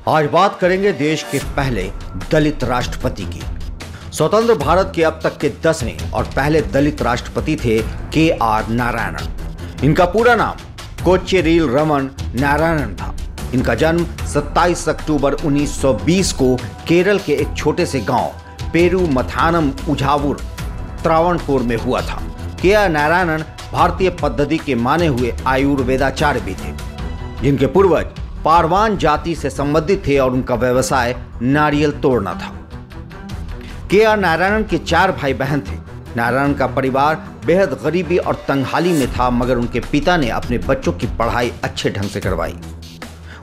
आज बात करेंगे देश के पहले दलित राष्ट्रपति की। स्वतंत्र भारत के अब तक के 10वें और पहले दलित राष्ट्रपति थे के.आर. नारायणन। इनका पूरा नाम कोच्चेरिल रमन नारायणन था। इनका जन्म 27 अक्टूबर 1920 को केरल के एक छोटे से गांव पेरुमथानम उझावुर त्रावणकोर में हुआ था। के.आर. नारायणन भारतीय पद्धति के माने हुए आयुर्वेदाचार्य भी थे, जिनके पूर्वज पारवान जाति से संबंधित थे और उनका व्यवसाय नारियल तोड़ना था। के.आर. नारायणन के 4 भाई बहन थे। नारायणन का परिवार बेहद गरीबी और तंगहाली में था, मगर उनके पिता ने अपने बच्चों की पढ़ाई अच्छे ढंग से करवाई।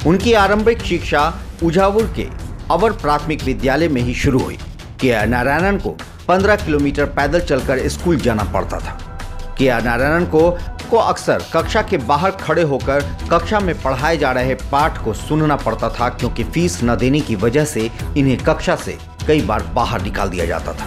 उनकी आरंभिक शिक्षा उझावुर के अवर प्राथमिक विद्यालय में ही शुरू हुई। के.आर. नारायणन को 15 किलोमीटर पैदल चलकर स्कूल जाना पड़ता था। के.आर. नारायणन को अक्सर कक्षा के बाहर खड़े होकर कक्षा में पढ़ाए जा रहे पाठ को सुनना पड़ता था, क्योंकि फीस न देने की वजह से इन्हें कक्षा से कई बार बाहर निकाल दिया जाता था।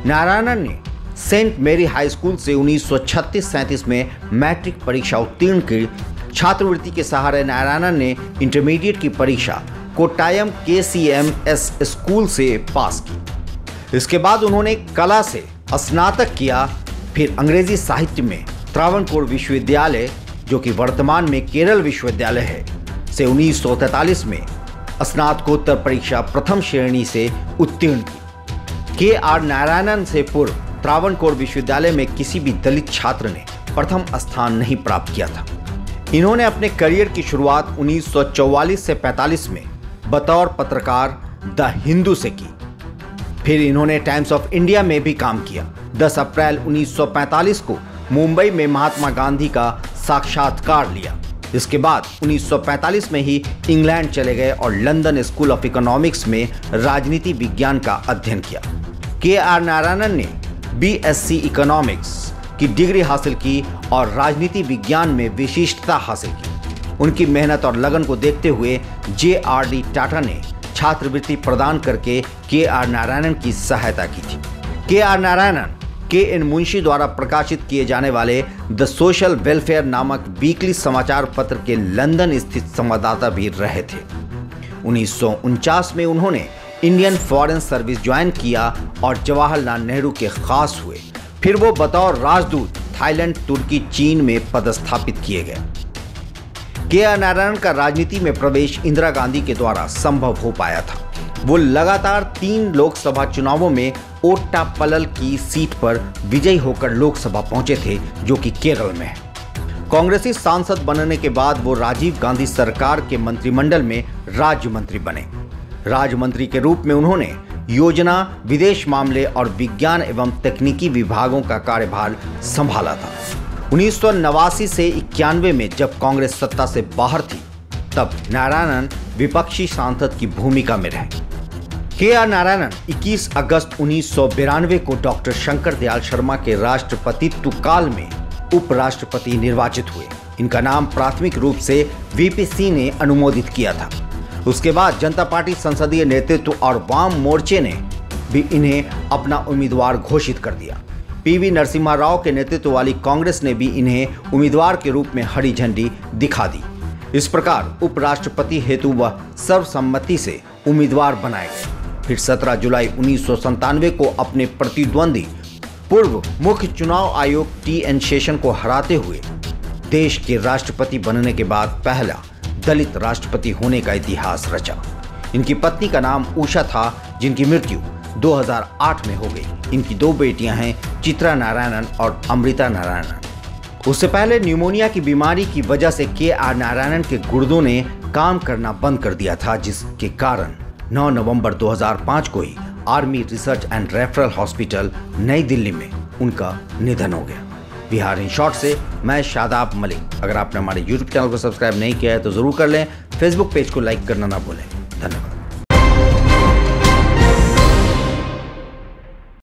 नारायणन ने सेंट मेरी हाई स्कूल से 1936-37 में मैट्रिक परीक्षा उत्तीर्ण की। छात्रवृत्ति के सहारे नारायणन ने इंटरमीडिएट की परीक्षा कोट्टायम KCMS स्कूल से पास की। इसके बाद उन्होंने कला से स्नातक किया। फिर अंग्रेजी साहित्य में त्रावणकोर विश्वविद्यालय, जो कि वर्तमान में केरल विश्वविद्यालय है, से 1943 में स्नातकोत्तर परीक्षा प्रथम श्रेणी से उत्तीर्ण की। के.आर. नारायणन से पूर्व त्रावणकोर विश्वविद्यालय में किसी भी दलित छात्र ने प्रथम स्थान नहीं प्राप्त किया था। इन्होंने अपने करियर की शुरुआत 1944 से 45 में बतौर पत्रकार द हिंदू से की। फिर इन्होंने टाइम्स ऑफ इंडिया में भी काम किया। 10 अप्रैल 1945 को मुंबई में महात्मा गांधी का साक्षात्कार लिया। इसके बाद 1945 में ही इंग्लैंड चले गए और लंदन स्कूल ऑफ इकोनॉमिक्स में राजनीति विज्ञान का अध्ययन किया। के.आर. नारायणन ने BSc इकोनॉमिक्स की डिग्री हासिल की और राजनीति विज्ञान में विशिष्टता हासिल की। उनकी मेहनत और लगन को देखते हुए JRD टाटा ने छात्रवृत्ति प्रदान करके के.आर. नारायणन की सहायता की थी। के.आर. नारायणन KN मुंशी द्वारा प्रकाशित किए जाने वाले द सोशल वेलफेयर नामक वीकली समाचार पत्र के लंदन स्थित संवाददाता भी रहे थे। 1949 में उन्होंने इंडियन फॉरेन सर्विस ज्वाइन किया और जवाहरलाल नेहरू के खास हुए। फिर वो बतौर राजदूत थाईलैंड, तुर्की, चीन में पदस्थापित किए गए। के.आर. नारायणन का राजनीति में प्रवेश इंदिरा गांधी के द्वारा संभव हो पाया था। वो लगातार 3 लोकसभा चुनावों में ओट्टापल्लल की सीट पर विजयी होकर लोकसभा पहुंचे थे, जो कि केरल में है। कांग्रेसी सांसद बनने के बाद वो राजीव गांधी सरकार के मंत्रिमंडल में राज्य मंत्री बने। राज्य मंत्री के रूप में उन्होंने योजना, विदेश मामले और विज्ञान एवं तकनीकी विभागों का कार्यभार संभाला था। 1989 से 91 में जब कांग्रेस सत्ता से बाहर थी, तब नारायणन विपक्षी सांसद की भूमिका में रहे। के.आर. नारायणन 21 अगस्त 1992 को डॉक्टर शंकर दयाल शर्मा के राष्ट्रपतित्व काल में उपराष्ट्रपति निर्वाचित हुए। इनका नाम प्राथमिक रूप से VP सिंह ने अनुमोदित किया था। उसके बाद जनता पार्टी संसदीय नेतृत्व और वाम मोर्चे ने भी इन्हें अपना उम्मीदवार घोषित कर दिया। PV नरसिम्हा राव के नेतृत्व वाली कांग्रेस ने भी इन्हें उम्मीदवार के रूप में हरी झंडी दिखा दी। इस प्रकार उपराष्ट्रपति हेतु वह सर्वसम्मति से उम्मीदवार बनाए गए। फिर 17 जुलाई 1997 को अपने प्रतिद्वंदी पूर्व मुख्य चुनाव आयोग TN शेषन को हराते हुए देश के राष्ट्रपति बनने के बाद पहला दलित राष्ट्रपति होने का इतिहास रचा। इनकी पत्नी का नाम उषा था, जिनकी मृत्यु 2008 में हो गई। इनकी 2 बेटियां हैं, चित्रा नारायणन और अमृता नारायणन। उससे पहले न्यूमोनिया की बीमारी की वजह से के.आर. नारायणन के गुर्दों ने काम करना बंद कर दिया था, जिसके कारण 9 नवंबर 2005 को ही army research and referral hospital New Delhi में उनका निधन हो गया। बिहार इन शॉर्ट से मैं शादाब मलिक। अगर आपने हमारे YouTube चैनल को सब्सक्राइब नहीं किया है तो जरूर कर लें। फेसबुक पेज को लाइक करना ना भूलें। धन्यवाद।